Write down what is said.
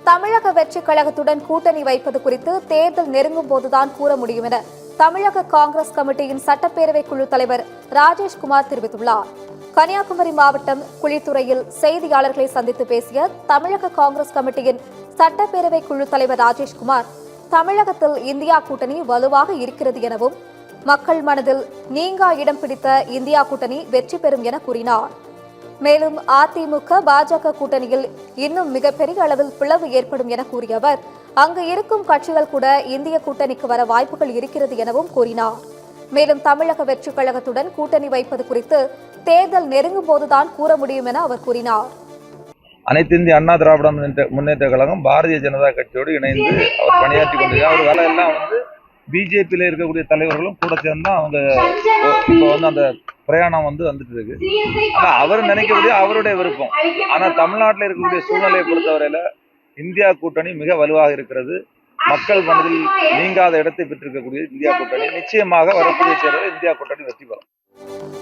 தமிழக வெற்றிக் கழகத்துடன் கூட்டணி வைப்பது குறித்து தேர்தல் நெருங்கும் போதுதான் கூற முடியும் என தமிழக காங்கிரஸ் கமிட்டியின் சட்டப்பேரவை குழு தலைவர் ராஜேஷ்குமார் தெரிவித்துள்ளார். கன்னியாகுமரி மாவட்டம் குழித்துறையில் செய்தியாளர்களை சந்தித்து பேசிய தமிழக காங்கிரஸ் கமிட்டியின் சட்டப்பேரவை குழு தலைவர் ராஜேஷ்குமார், தமிழகத்தில் இந்தியா கூட்டணி வலுவாக இருக்கிறது எனவும் மக்கள் மனதில் நீங்கா இடம் பிடித்த இந்தியா கூட்டணி வெற்றி பெறும் என கூறினார். மேலும் அதிமுக பாஜக கூட்டணியில் இன்னும் மிகப்பெரிய அளவில் பிளவு ஏற்படும் என கூறிய அவர், அங்கு இருக்கும் கட்சிகள் கூட இந்திய கூட்டணிக்கு வர வாய்ப்புகள் இருக்கிறது எனவும் கூறினார். மேலும் தமிழக வெற்றிக் கழகத்துடன் கூட்டணி வைப்பது குறித்து தேர்தல் நெருங்கும் போதுதான் கூற முடியும் என அவர் கூறினார். அனைத்து இந்திய அண்ணா திராவிட முன்னேற்ற கழகம் பாரதிய ஜனதா கட்சியோடு இணைந்து அவர் பணியாற்றி கொண்டிருக்கார். அவர் வேலை எல்லாம் பிஜேபியில இருக்கக்கூடிய தலைவர்களும் கூட சேர்ந்து அவங்க இப்போ அந்த பிரயாணம் வந்துட்டு இருக்கு. ஆனா அவர் நினைக்கிறது அவருடைய விருப்பம். ஆனா தமிழ்நாட்டில் இருக்கக்கூடிய சூழ்நிலையை பொறுத்தவரையில இந்தியா கூட்டணி மிக வலுவாக இருக்கிறது. மக்கள் மனதில் நீங்காத இடத்தை பெற்றிருக்கக்கூடிய இந்தியா கூட்டணி நிச்சயமாக வரக்கூடிய தேர்தலில் இந்தியா கூட்டணி வெற்றி பெறும்.